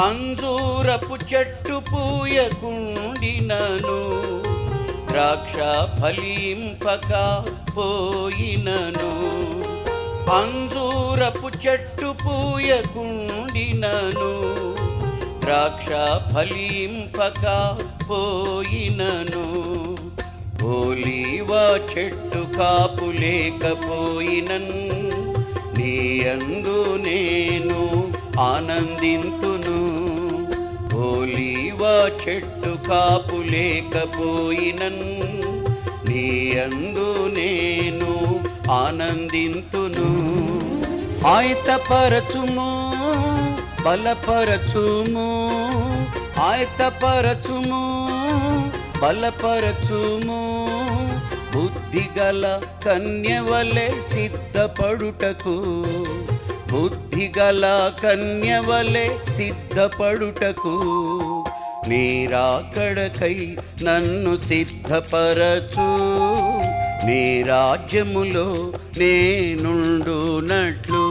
అంజూరపు చెట్టు పూయకుండినను, ద్రాక్ష ఫలింపక పోయినను. అంజూరపు చెట్టు పూయకుండినను, ద్రాక్ష ఫలింపక పోయినను. ఒలీవ చెట్టు కాపు లేకపోయినన్, నీ యందు నేను ఆనందింతును. ఒలీవ చెట్టు కాపు లేకపోయినన్, నీ యందు నేను ఆనందింతును. ఆయతపరచుము బలపరచుము, ఆయతపరచుము బలపరచుము. బుద్ధిగల కన్యవలె సిద్ధపడుటకు, బుద్ధిగల కన్యవలె సిద్ధపడుటకు. నీరాకడకై నన్ను సిద్ధపరచు, నీ రాజ్యములో నేనుండునట్లు.